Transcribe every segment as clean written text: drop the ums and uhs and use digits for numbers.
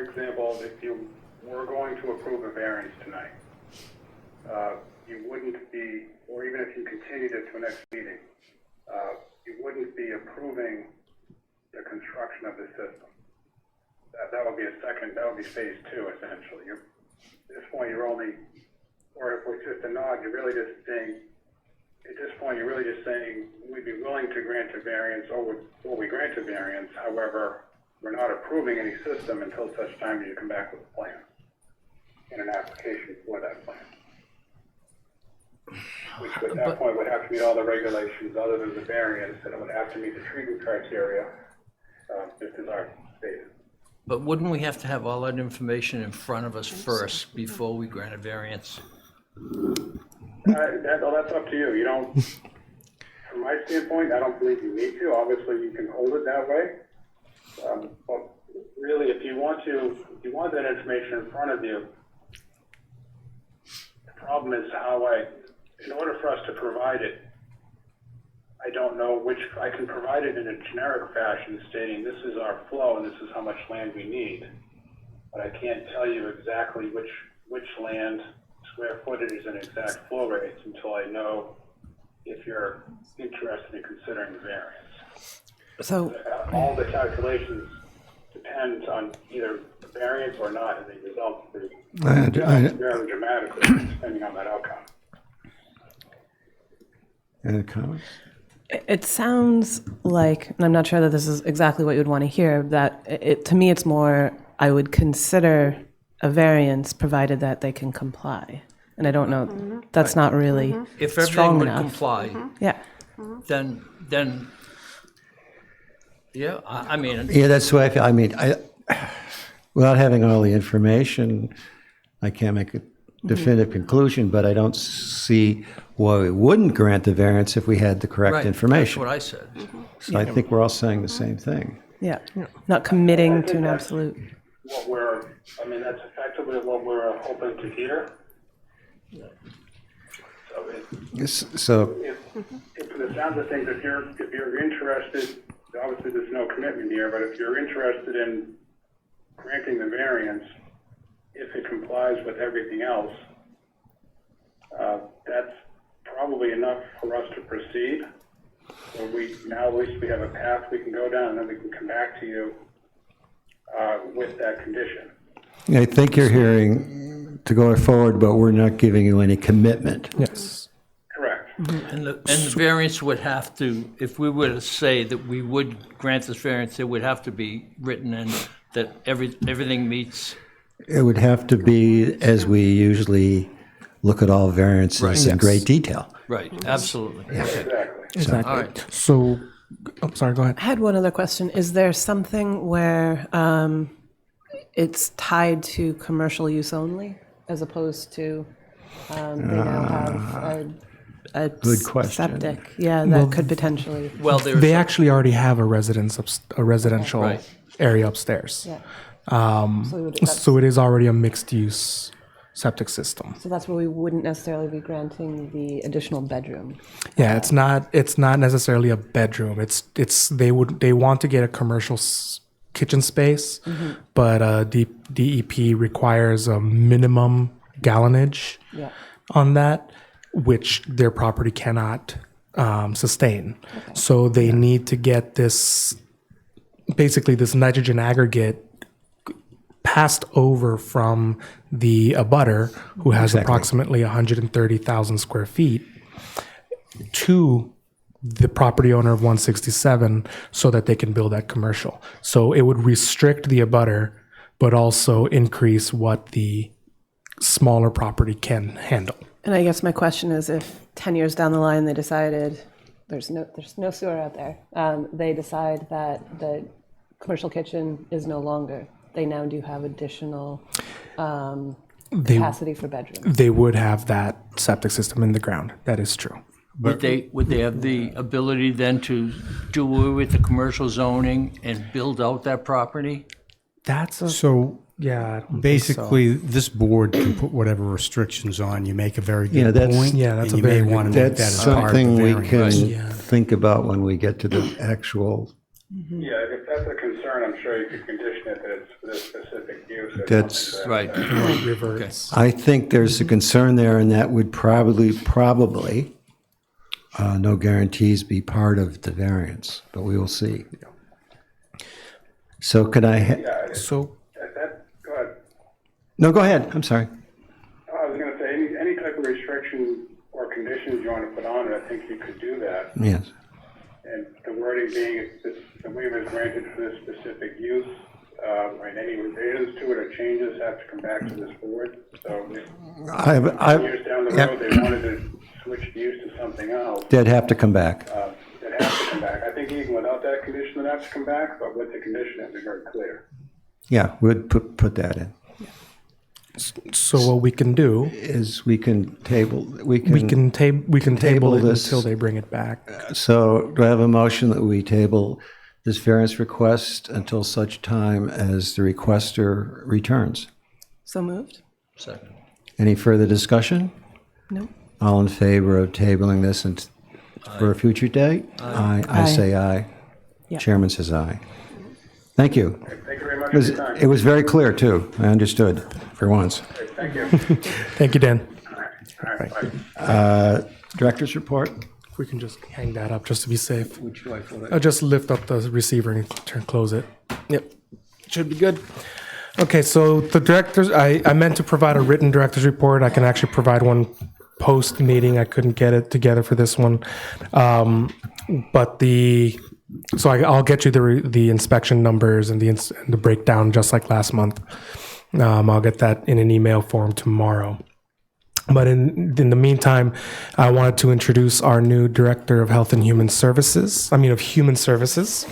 for example, if you were going to approve a variance tonight, you wouldn't be, or even if you continued it to a next meeting, you wouldn't be approving the construction of the system. That would be that would be phase two, essentially. At this point, you're only, or if it's just a nod, you're really just saying, at this point, you're really just saying, we'd be willing to grant a variance, or we grant a variance, however, we're not approving any system until such time as you come back with a plan and an application for that plan. Which at that point would have to meet all the regulations other than the variance, and it would have to meet the treatment criteria, just as our stated. But wouldn't we have to have all that information in front of us first before we grant a variance? That's up to you. You don't, from my standpoint, I don't believe you need to. Obviously, you can hold it that way. But really, if you want that information in front of you, the problem is in order for us to provide it, I don't know I can provide it in a generic fashion stating this is our flow and this is how much land we need. But I can't tell you exactly which land, square footage, and exact flow rates until I know if you're interested in considering the variance. So all the calculations depend on either the variance or not, and the results vary dramatically depending on that outcome. Any comments? it sounds like, and I'm not sure that this is exactly what you would want to hear, that to me it's more, I would consider a variance provided that they can comply. And I don't know, that's not really If everything strong would enough. comply, Yeah. then, yeah, I mean, Yeah, that's the way I feel. I mean, without having all the information, I can't make a definitive conclusion, but I don't see why we wouldn't grant the variance if we had the correct right, that's information. what I said. So I think we're all saying the same thing. Yeah. Not committing to an absolute. That's effectively what we're hoping to hear. So If for the sounds of things, if you're interested, obviously there's no commitment here, but if you're interested in granting the variance, if it complies with everything else, that's probably enough for us to proceed. So now at least we have a path we can go down, and then we can come back to you with that condition. I think you're hearing to go forward, but we're not giving you any commitment. Yes. Correct. And the variance would have to, if we were to say that we would grant this variance, it would have to be written in that everything meets. It would have to be, as we usually look at all variances in great detail. Right, absolutely. Okay. Exactly. All right. So, I'm sorry, go ahead. I had one other question. Is there something where it's tied to commercial use only, as opposed to they now have a Good question. septic? Yeah, that could potentially. Well, They actually already have a residential Right. area upstairs. Yeah. So it is already a mixed-use septic system. So that's where we wouldn't necessarily be granting the additional bedroom. Yeah, it's not necessarily a bedroom. They want to get a commercial kitchen space, but DEP requires a minimum gallonage Yeah. on that, which their property cannot sustain. So they need to get this nitrogen aggregate passed over from the abutter, who has approximately 130,000 square feet, to the property owner of 167 so that they can build that commercial. So it would restrict the abutter, but also increase what the smaller property can handle. And I guess my question is, if 10 years down the line they decided there's no sewer out there, they decide that the commercial kitchen is no longer, they now do have additional capacity for bedrooms. They would have that septic system in the ground. That is true. would they have the ability then to do away with the commercial zoning and build out that property? That's a So yeah. I don't think basically, this board can put whatever restrictions on. You make a very Yeah, good that's- point. Yeah, that's and a you may very want good to make that That's as part of the something we variance. can think about when we get to the actual Yeah, if that's a concern, I'm sure you could condition it that it's for this specific use. or That's something to that Right. effect. Reverts. I think there's a concern there, and that would probably, no guarantees be part of the variance, but we will see. So could I, Yeah, So go ahead. no, go ahead, I'm sorry. I was going to say, any type of restriction or conditions you want to put on it, I think you could do that. Yes. And the wording being, the waiver is granted for this specific use, and any revisions to it or changes have to come back to this board. So if years down the road, they wanted to switch the use to something else, They'd have to come back. it has to come back. I think even without that condition, it has to come back, but with the condition, it'd be very clear. Yeah, we'd put that in. So what we can do, Is we can table, we can table it this. until they bring it back. So do I have a motion that we table this variance request until such time as the requester returns? So moved? Second. Any further discussion? No. All in favor of tabling this for a future date? Aye. I say aye. Yeah. Chairman says aye. Thank you. Thank you very much for your time. It was very clear, too. I understood for once. Thank you. Thank you, Dan. All right, bye. Director's report? If we can just hang that up just to be safe. Which way for that? I'll just lift up the receiver and close it. Yep, should be good. Okay, so the directors, I meant to provide a written director's report. I can actually provide one post-meeting. I couldn't get it together for this one. I'll get you the inspection numbers and the breakdown just like last month. I'll get that in an email form tomorrow. But in the meantime, I wanted to introduce our new Director of Health and Human Services. Of Human Services.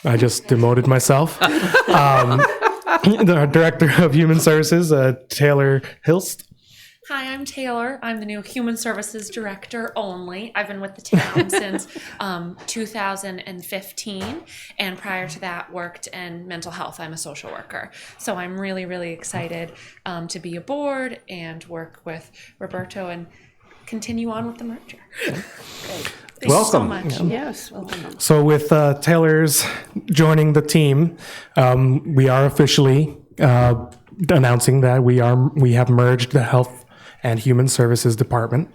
I just demoted myself. The Director of Human Services, Taylor Hilst. Hi, I'm Taylor. I'm the new Human Services Director only. I've been with the town since 2015, and prior to that worked in mental health. I'm a social worker. So I'm really, really excited to be aboard and work with Roberto and continue on with the merger. Thank you so Welcome. much. Yes, welcome. So with Taylor's joining the team, we are officially announcing that we have merged the Health and Human Services Department.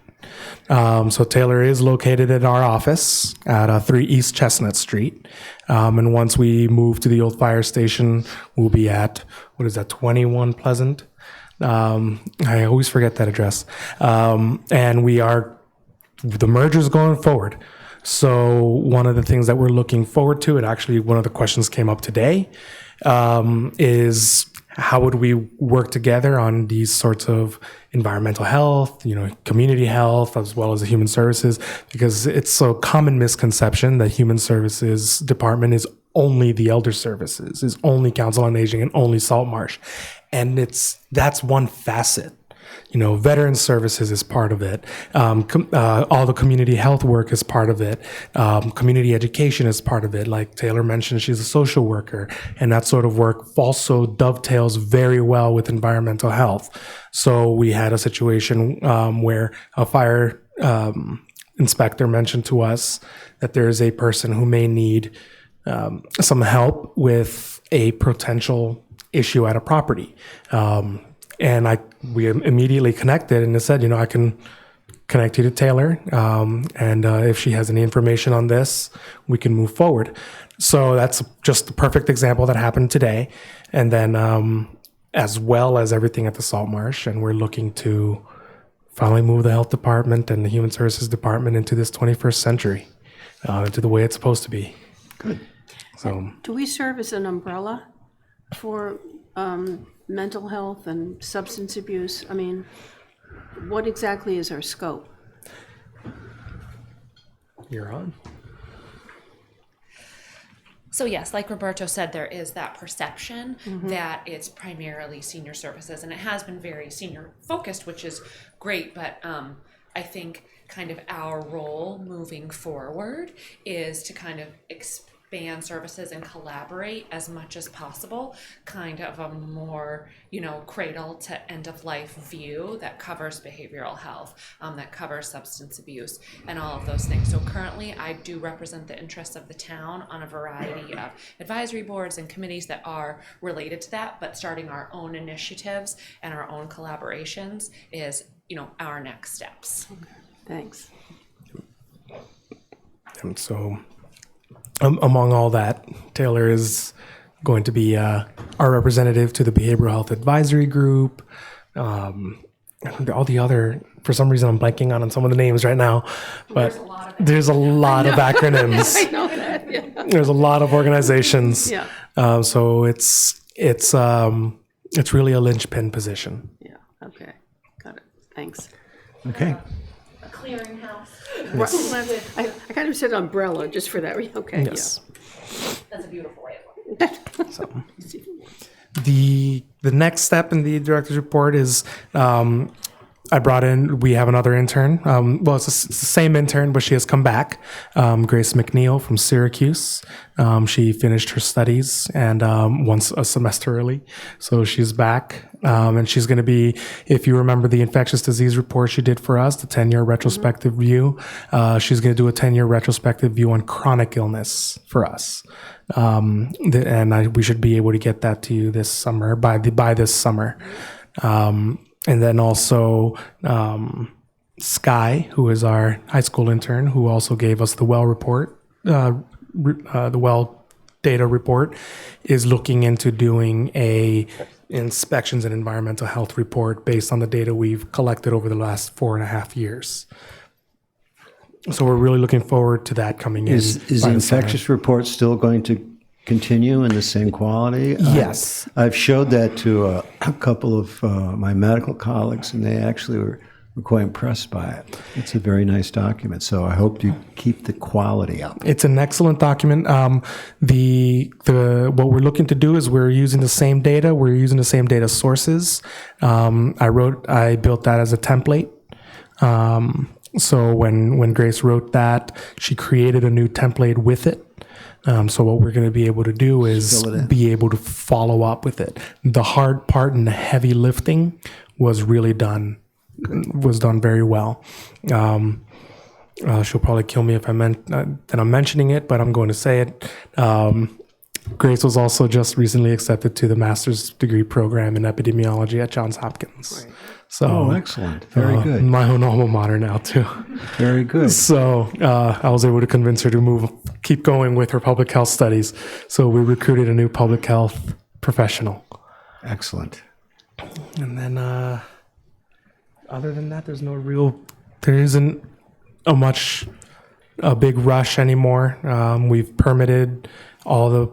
So Taylor is located at our office at 3 East Chestnut Street. And once we move to the old fire station, we'll be at, 21 Pleasant? I always forget that address. And the merger is going forward. So one of the things that we're looking forward to, and actually one of the questions came up today, is how would we work together on these sorts of environmental health, community health, as well as the human services, because it's a common misconception that human services department is only the elder services, is only council on aging and only salt marsh. And that's one facet. Veteran services is part of it. All the community health work is part of it. Community education is part of it. Like Taylor mentioned, she's a social worker, and that sort of work also dovetails very well with environmental health. So we had a situation where a fire inspector mentioned to us that there is a person who may need some help with a potential issue at a property. And we immediately connected, and it said, I can connect you to Taylor, and if she has any information on this, we can move forward. So that's just the perfect example that happened today. And then as well as everything at the Salt Marsh, and we're looking to finally move the health department and the human services department into this 21st century, into the way it's supposed to be. Good. So Do we serve as an umbrella for mental health and substance abuse? What exactly is our scope? you're on. So yes, like Roberto said, there is that perception that it's primarily senior services, and it has been very senior focused, which is great. But I think kind of our role moving forward is to kind of expand band services and collaborate as much as possible, kind of a more, cradle to end of life view that covers behavioral health, that covers substance abuse and all of those things. So currently I do represent the interests of the town on a variety of advisory boards and committees that are related to that, but starting our own initiatives and our own collaborations is, our next steps. Thanks. And so, among all that, Taylor is going to be our representative to the Behavioral Health Advisory Group. All the other, for some reason, I'm blanking on some of the names right now, but there's a lot of acronyms. I know that, yeah. There's a lot of organizations. Yeah. So it's really a linchpin position. Yeah, okay, got it, thanks. Okay. A clearinghouse. I kind of said umbrella just for that, okay, yeah. Yes. That's a beautiful way of looking. The next step in the director's report is we have another intern. It's the same intern, but she has come back. Grace McNeil from Syracuse. She finished her studies and once a semester early. So she's back. And she's going to be, if you remember the infectious disease report she did for us, the 10-year retrospective view, she's going to do a 10-year retrospective view on chronic illness for us. We should be able to get that to you this summer, by this summer. And then also Sky, who is our high school intern, who also gave us the well report, the well data report, is looking into doing a inspections and environmental health report based on the data we've collected over the last 4.5 years. So we're really looking forward to that coming in. Is the infectious report still going to continue in the same quality? Yes. I've showed that to a couple of my medical colleagues, and they actually were quite impressed by it. It's a very nice document, so I hope you keep the quality up. It's an excellent document. What we're looking to do is we're using the same data. We're using the same data sources. I built that as a template. So when Grace wrote that, she created a new template with it. So what we're going to be able to do is be able to follow up with it. The hard part and the heavy lifting was done very well. She'll probably kill me if that I'm mentioning it, but I'm going to say it. Grace was also just recently accepted to the master's degree program in epidemiology at Johns Hopkins. Right. So, excellent. Very good. My own alma mater now, too. Very good. So I was able to convince her to keep going with her public health studies. So we recruited a new public health professional. Excellent. And then other than that, there isn't a big rush anymore. We've permitted all the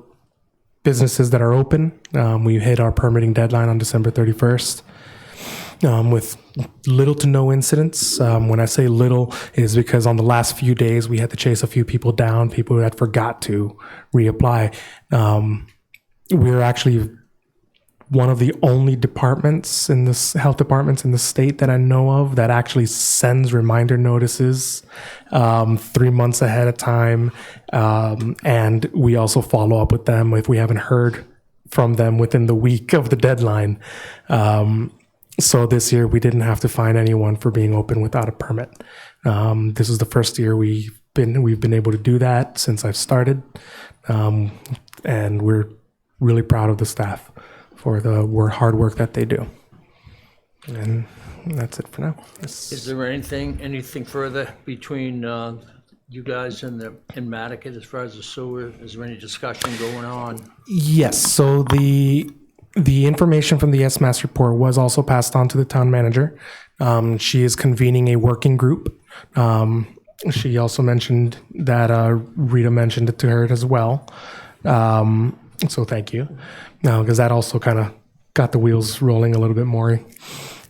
businesses that are open. We hit our permitting deadline on December 31st. With little to no incidents. When I say little, it is because on the last few days we had to chase a few people down, people who had forgot to reapply. We're actually one of the only health departments in the state that I know of that actually sends reminder notices 3 months ahead of time. And we also follow up with them if we haven't heard from them within the week of the deadline. So this year we didn't have to fine anyone for being open without a permit. This is the first year we've been able to do that since I've started, and we're really proud of the staff for the hard work that they do. And that's it for now. Is there anything further between you guys and Nantucket as far as the sewer? Is there any discussion going on? Yes. So the information from the SMAS report was also passed on to the town manager. She is convening a working group. She also mentioned that Rita mentioned it to her as well. So thank you. Because that also kind of got the wheels rolling a little bit more.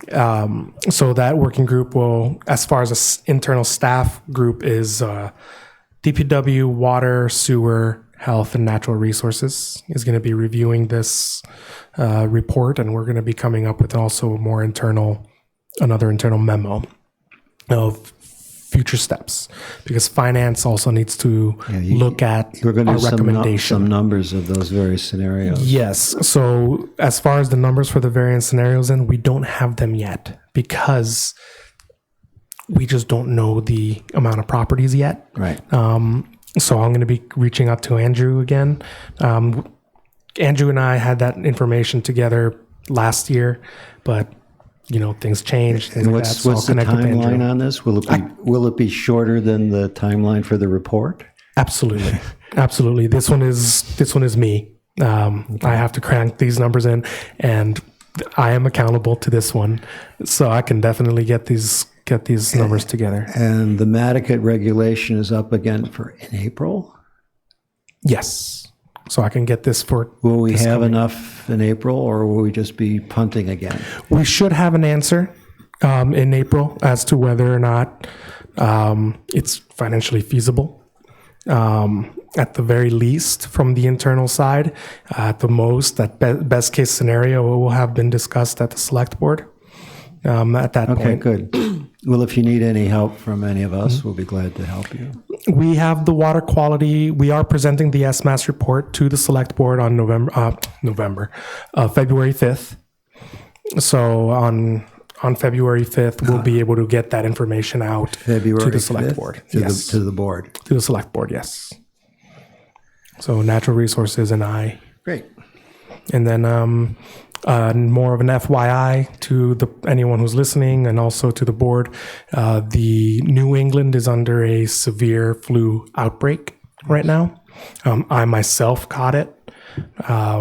So that working group will, as far as an internal staff group, is DPW, water, sewer, health, and natural resources is going to be reviewing this report, and we're going to be coming up with also another internal memo of future steps, because finance also needs to look at You're going to our do recommendation. some numbers of those various scenarios. Yes. So as far as the numbers for the various scenarios, we don't have them yet because we just don't know the amount of properties yet. Right. So I'm going to be reaching out to Andrew again. Andrew and I had that information together last year, but things changed. And what's the timeline on this? Will it be shorter than the timeline for the report? Absolutely, absolutely. This one is me. I have to crank these numbers in, and I am accountable to this one, so I can definitely get these numbers together. And the Nantucket regulation is up again in April. Yes. So I can get this for. Will we have enough in April, or will we just be punting again? We should have an answer in April as to whether or not it's financially feasible. At the very least, from the internal side, at the most, that best case scenario will have been discussed at the select board at that point. Okay, good. Well, if you need any help from any of us, we'll be glad to help you. We have the water quality. We are presenting the SMAS report to the select board on February 5th. So on February 5th, we'll be able to get that information out to the select 5th, board. To Yes. the board. To the select board, yes. So Natural Resources and I. Great. And then more of an FYI to anyone who's listening and also to the board, the New England is under a severe flu outbreak right now. I myself caught it.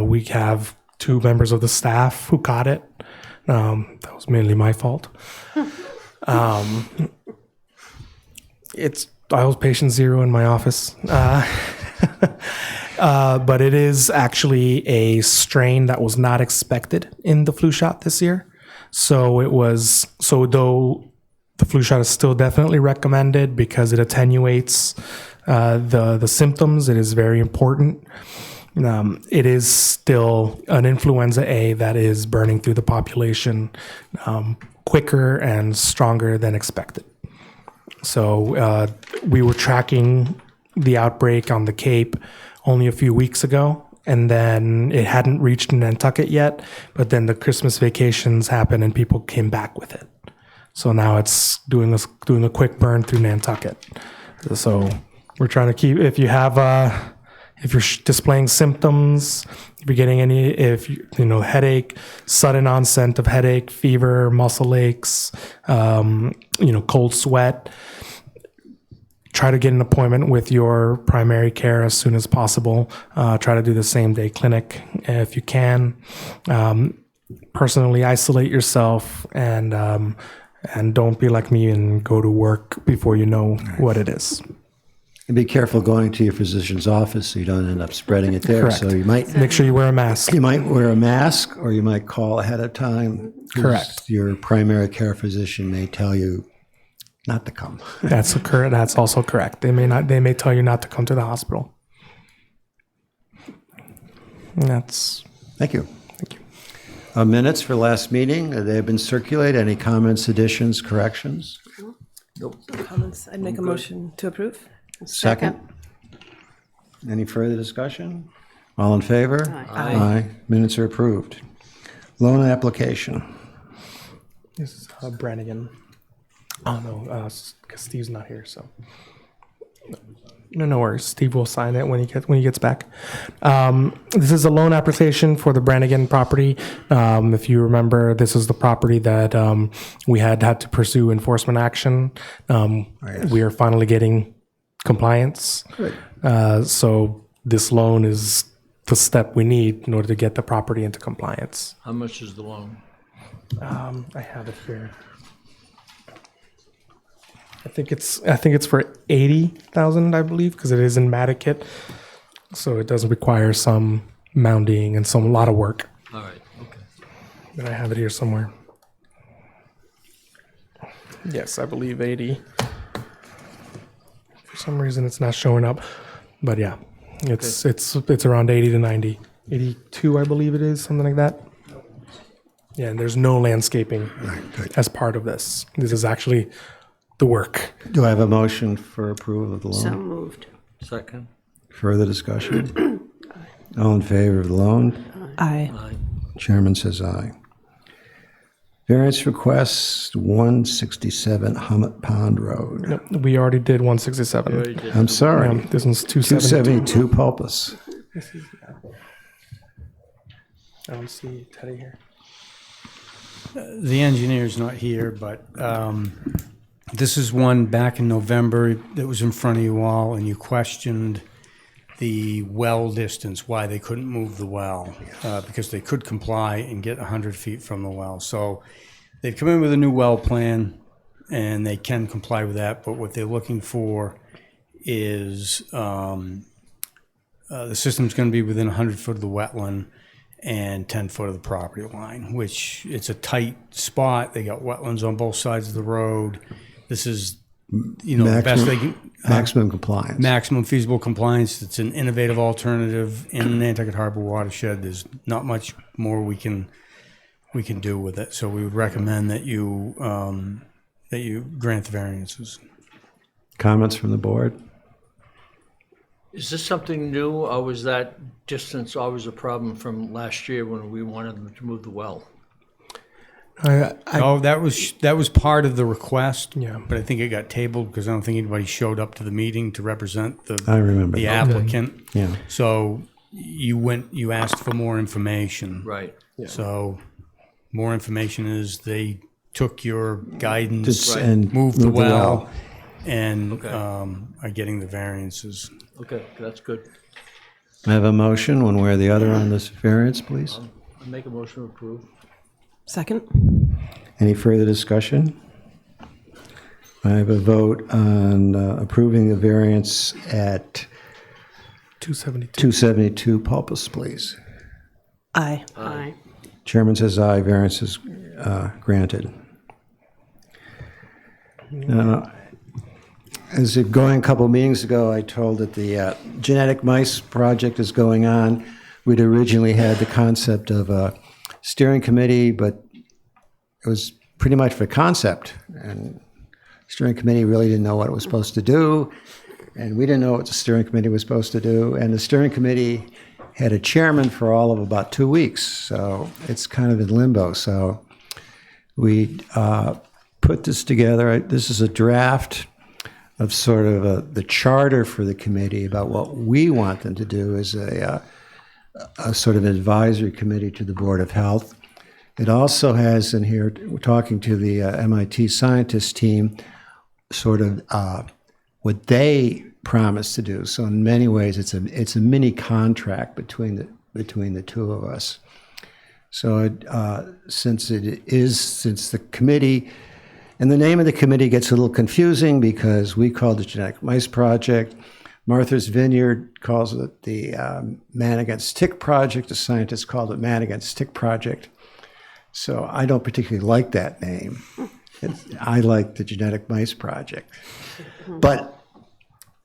We have 2 members of the staff who caught it. That was mainly my fault. I was patient 0 in my office. But it is actually a strain that was not expected in the flu shot this year. So though the flu shot is still definitely recommended because it attenuates the symptoms, it is very important. It is still an influenza A that is burning through the population quicker and stronger than expected. So we were tracking the outbreak on the Cape only a few weeks ago, and then it hadn't reached Nantucket yet, but then the Christmas vacations happened and people came back with it. So now it's doing a quick burn through Nantucket. So we're trying to keep, if you're displaying symptoms, if you're getting headache, sudden onset of headache, fever, muscle aches, cold sweat, try to get an appointment with your primary care as soon as possible. Try to do the same day clinic if you can. Personally isolate yourself and don't be like me and go to work before you know what it is. And be careful going to your physician's office so you don't end up spreading it there. Correct. So you might Make sure you wear a mask. You might wear a mask, or you might call ahead of time. Correct. Your primary care physician may tell you not to come. That's also correct. They may tell you not to come to the hospital. Thank you. Minutes for last meeting, they have been circulated. Any comments, additions, corrections? Comments? I'd make a motion to approve. Second. Any further discussion? All in favor? Aye. Minutes are approved. Loan application. This is Brannigan. Oh, no, because Steve's not here, so. No worries. Steve will sign it when he gets back. This is a loan application for the Brannigan property. If you remember, this is the property that we had to pursue enforcement action. We are finally getting compliance. So this loan is the step we need in order to get the property into compliance. How much is the loan? I have it here. I think it's for $80,000, I believe, because it is in Nantucket, so it does require some mounding and a lot of work. All right, okay. But I have it here somewhere. Yes, I believe 80. For some reason, it's not showing up, but yeah, it's around 80 to 90, 82, I believe it is, something like that. Yeah, and there's no landscaping as part of this. This is actually the work. Do I have a motion for approval of the So loan? moved. Second. Further discussion? All in favor of the loan? Aye. Chairman says aye. Variance request 167 Hummet Pond Road. Yep, we already did 167. Already did. I'm sorry, This one's 272. 272 Pulpus. I don't see Teddy here. The engineer's not here, but this is one back in November that was in front of you all, and you questioned the well distance, why they couldn't move the well, because they could comply and get 100 feet from the well. So they've come in with a new well plan, and they can comply with that, but what they're looking for is the system's going to be within 100 foot of the wetland and 10 foot of the property line, which it's a tight spot. They got wetlands on both sides of the road. This is, the best they can. Maximum compliance. Maximum feasible compliance. It's an innovative alternative in the Nantucket Harbor watershed. There's not much more we can do with it. So we would recommend that you grant the variances. Comments from the board? Is this something new, or was that distance always a problem from last year when we wanted them to move the well? Oh, that was part of the request. Yeah. But I think it got tabled because I don't think anybody showed up to the meeting to represent I remember the that. applicant. Yeah. So you asked for more information. Right. So more information is they took your guidance, And moved the moved the well, well. and Okay. are getting the variances. Okay, that's good. I have a motion, one way or the other, on this variance, please. I make a motion to approve. Second? Any further discussion? I have a vote on approving the variance at 272. 272 Pulpus, please. Aye. Aye. Chairman says aye, variance is granted. As of going a couple meetings ago, I told that the genetic mice project is going on. We'd originally had the concept of a steering committee, but it was pretty much for concept. And the steering committee really didn't know what it was supposed to do, and we didn't know what the steering committee was supposed to do. And the steering committee had a chairman for all of about 2 weeks, so it's kind of in limbo. So we put this together. This is a draft of sort of the charter for the committee about what we want them to do as a sort of advisory committee to the Board of Health. It also has in here, we're talking to the MIT scientist team, sort of what they promised to do. So in many ways, it's a mini contract between the two of us. So since the committee, and the name of the committee gets a little confusing because we call it the Genetic Mice Project. Martha's Vineyard calls it the Man Against Tick Project. The scientists called it Man Against Tick Project. So I don't particularly like that name. I like the Genetic Mice Project. But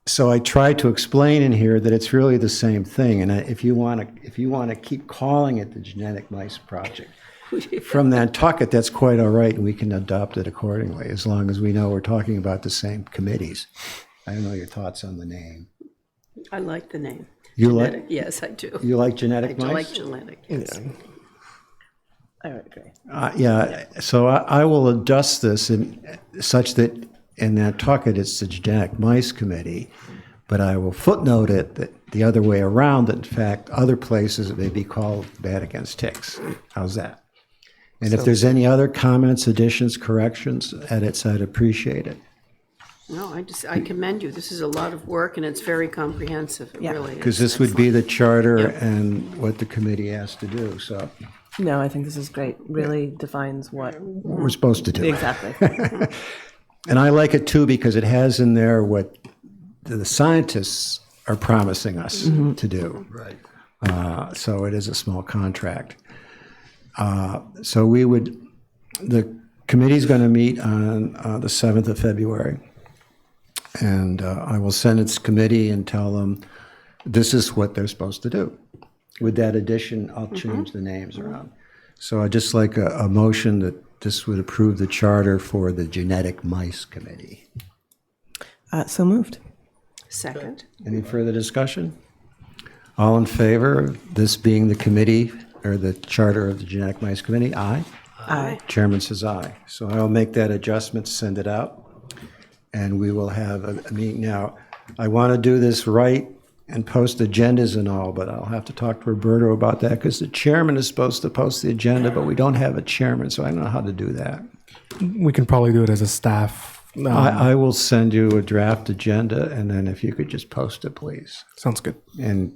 so I tried to explain in here that it's really the same thing. And if you want to keep calling it the Genetic Mice Project, from Nantucket, that's quite all right, and we can adopt it accordingly, as long as we know we're talking about the same committees. I don't know your thoughts on the name. I like the name. You Genetic, like yes, I do. you like I genetic do mice? like genetic, yes. I would agree. Yeah. So I will adjust this such that in Nantucket it's the Genetic Mice Committee, but I will footnote it that the other way around. That in fact, other places it may be called Bad Against Ticks. How's that? And if there's any other comments, additions, corrections, edits, I'd appreciate it. No, I commend you. This is a lot of work, and it's very comprehensive. It Yeah. really is. Because this would be the charter Yep. and what the committee has to do. So No, I think this is great. Really defines what. we're supposed to do. Exactly. And I like it too because it has in there what the scientists are promising us to do. Right. So it is a small contract. So the committee's going to meet on the 7th of February. And I will send its committee and tell them this is what they're supposed to do. With that addition, I'll change the names around. So I'd just like a motion that this would approve the charter for the Genetic Mice Committee. So moved. Second. Any further discussion? All in favor of this being the committee or the charter of the Genetic Mice Committee? Aye. Aye. Chairman says aye. So I'll make that adjustment, send it out, and we will have a meeting. Now, I want to do this right and post agendas and all, but I'll have to talk to Roberto about that because the chairman is supposed to post the agenda, but we don't have a chairman, so I don't know how to do that. We can probably do it as a staff. I will send you a draft agenda, and then if you could just post it, please. Sounds good. And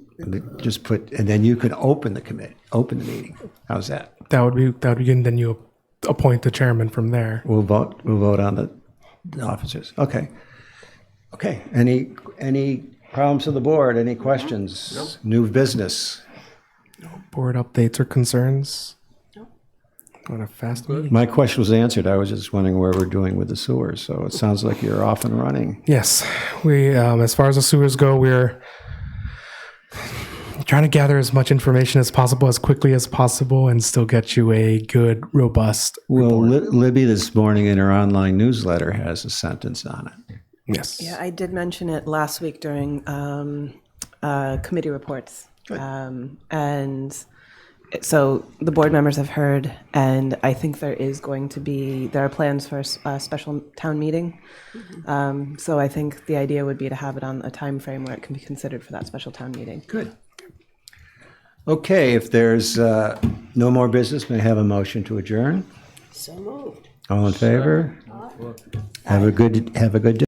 just put, and then you can open the open the meeting. How's that? That would be good. And then you appoint the chairman from there. We'll vote on the officers. Okay. Okay. Any problems to the board? Any questions? Nope. New business? Board updates or concerns? On a fast meeting? My question was answered. I was just wondering where we're doing with the sewers. So it sounds like you're off and running. Yes, we. As far as the sewers go, we're trying to gather as much information as possible, as quickly as possible, and still get you a good, robust Well, report. Libby this morning in her online newsletter has a sentence on it. Yes. Yeah, I did mention it last week during committee reports. And so the board members have heard, and I think there are plans for a special town meeting. So I think the idea would be to have it on a time frame where it can be considered for that special town meeting. Good. Okay, if there's no more business, may I have a motion to adjourn? So moved. All in favor? Have a good day.